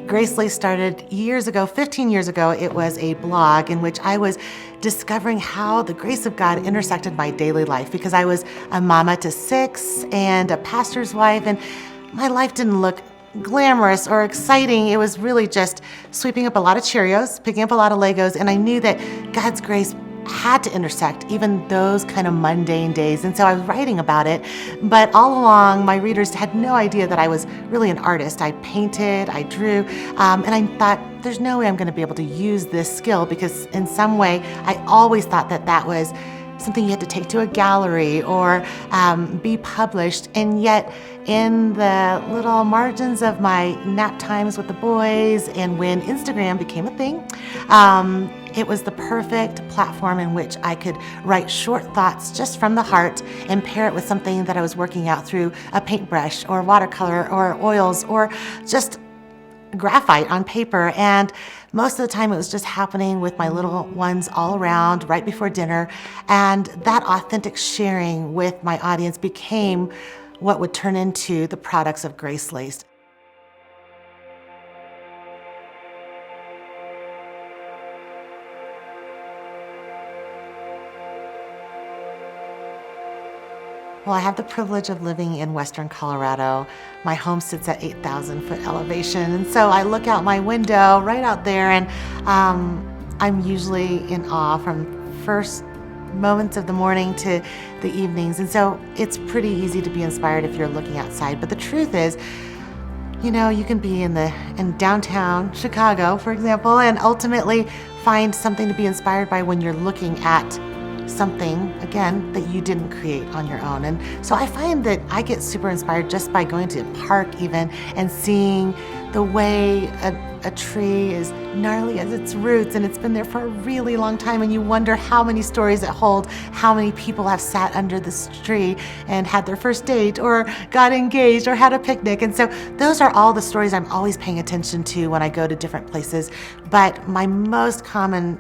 GraceLaced started years ago, 15 years ago. It was a blog in which I was discovering how the grace of God intersected my daily life, because I was a mama to 6 and a pastor's wife, and my life didn't look glamorous or exciting. It was really just sweeping up a lot of Cheerios, picking up a lot of Legos, and I knew that God's grace had to intersect even those kind of mundane days. And so I was writing about it, but all along my readers had no idea that I was really an artist. I painted, I drew, and I thought, there's no way I'm going to be able to use this skill, because in some way I always thought that that was something you had to take to a gallery or be published. And yet in the little margins of my nap times with the boys, and when Instagram became a thing, it was the perfect platform in which I could write short thoughts just from the heart and pair it with something that I was working out through a paintbrush or watercolor or oils or just graphite on paper. And most of the time it was just happening with my little ones all around right before dinner. And that authentic sharing with my audience became what would turn into the products of GraceLaced. Well, I have the privilege of living in Western Colorado. My home sits at 8,000 foot elevation, and so I look out my window right out there, and I'm usually in awe from first moments of the morning to the evenings, and so it's pretty easy to be inspired if you're looking outside. But the truth is, you know, you can be in downtown Chicago, for example, and ultimately find something to be inspired by when you're looking at something, again, that you didn't create on your own. And so I find that I get super inspired just by going to a park even and seeing the way a tree is gnarly as its roots, and it's been there for a really long time, and you wonder how many stories it holds, how many people have sat under this tree and had their first date or got engaged or had a picnic. And so those are all the stories I'm always paying attention to when I go to different places. But my most common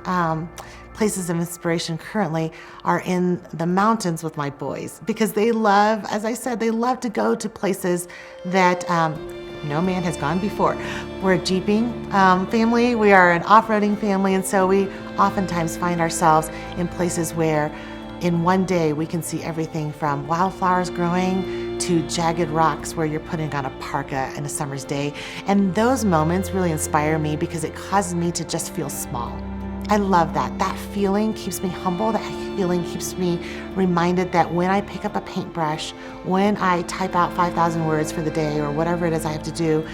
places of inspiration currently are in the mountains with my boys, because they love, as I said, they love to go to places that no man has gone before. We're a jeeping family, we are an off-roading family, and so we oftentimes find ourselves in places where in one day we can see everything from wildflowers growing to jagged rocks where you're putting on a parka in a summer's day. And those moments really inspire me because it causes me to just feel small. I love that. That feeling keeps me humble. That feeling keeps me reminded that when I pick up a paintbrush, when I type out 5,000 words for the day or whatever it is I have to do,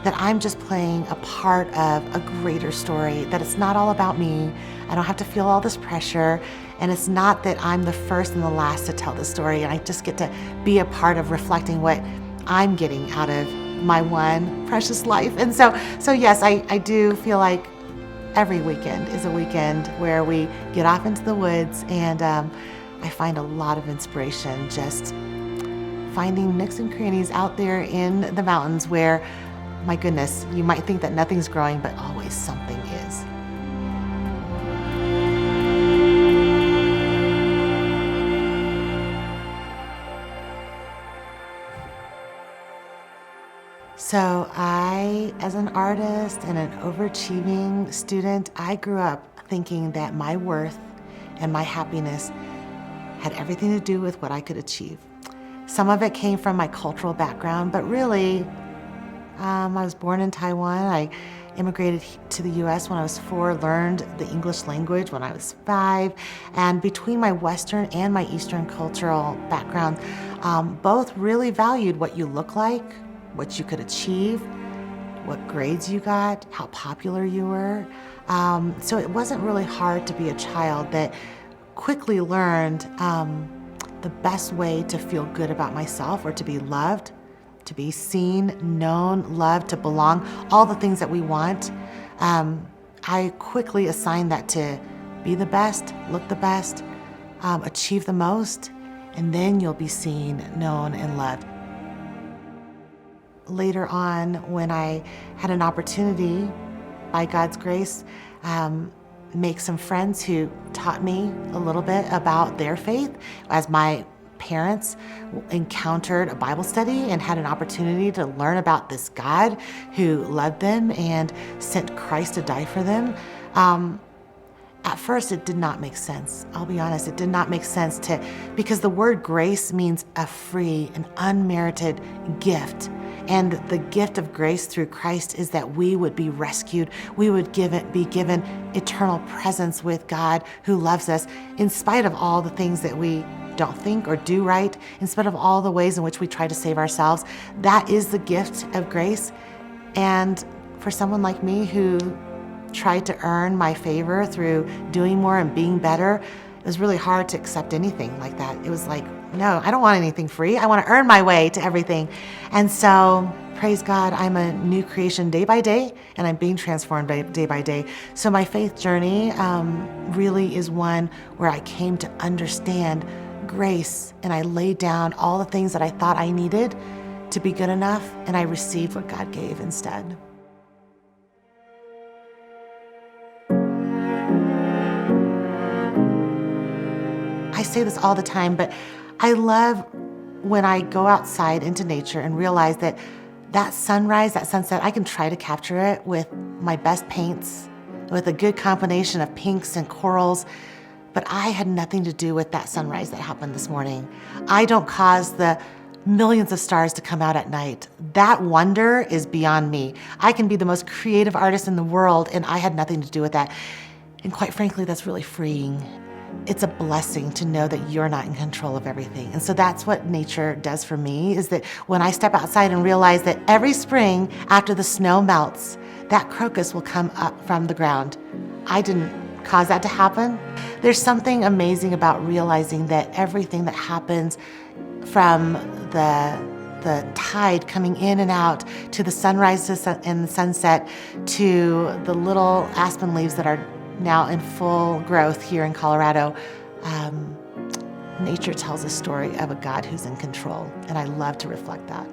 that I'm just playing a part of a greater story, that it's not all about me. I don't have to feel all this pressure, and it's not that I'm the first and the last to tell the story, and I just get to be a part of reflecting what I'm getting out of my one precious life. And so yes, I do feel like every weekend is a weekend where we get off into the woods, and I find a lot of inspiration just finding nooks and crannies out there in the mountains where, my goodness, you might think that nothing's growing, but always something is. So I, as an artist and an overachieving student, I grew up thinking that my worth and my happiness had everything to do with what I could achieve. Some of it came from my cultural background, but really, I was born in Taiwan. I immigrated to the US when I was 4, learned the English language when I was 5, and between my Western and my Eastern cultural background, both really valued what you look like, what you could achieve, what grades you got, how popular you were. So it wasn't really hard to be a child that quickly learned the best way to feel good about myself, or to be loved, to be seen, known, loved, to belong, all the things that we want. I quickly assigned that to be the best, look the best, achieve the most, and then you'll be seen, known, and loved. Later on, when I had an opportunity, by God's grace, make some friends who taught me a little bit about their faith, as my parents encountered a Bible study and had an opportunity to learn about this God who loved them and sent Christ to die for them. At first, it did not make sense. I'll be honest, it did not make sense because the word grace means a free and unmerited gift. And the gift of grace through Christ is that we would be rescued. We would be given eternal presence with God who loves us in spite of all the things that we don't think or do right, in spite of all the ways in which we try to save ourselves. That is the gift of grace. And for someone like me who tried to earn my favor through doing more and being better, it was really hard to accept anything like that. It was like, no, I don't want anything free. I want to earn my way to everything. And so, praise God, I'm a new creation day by day, and I'm being transformed day by day. So my faith journey really is one where I came to understand grace, and I laid down all the things that I thought I needed to be good enough, and I received what God gave instead. I say this all the time, but I love when I go outside into nature and realize that sunrise, that sunset, I can try to capture it with my best paints, with a good combination of pinks and corals, but I had nothing to do with that sunrise that happened this morning. I don't cause the millions of stars to come out at night. That wonder is beyond me. I can be the most creative artist in the world, and I had nothing to do with that. And quite frankly, that's really freeing. It's a blessing to know that you're not in control of everything. And so that's what nature does for me, is that when I step outside and realize that every spring after the snow melts, that crocus will come up from the ground. I didn't cause that to happen. There's something amazing about realizing that everything that happens from the tide coming in and out to the sunrise and the sunset to the little aspen leaves that are now in full growth here in Colorado, nature tells a story of a God who's in control, and I love to reflect that.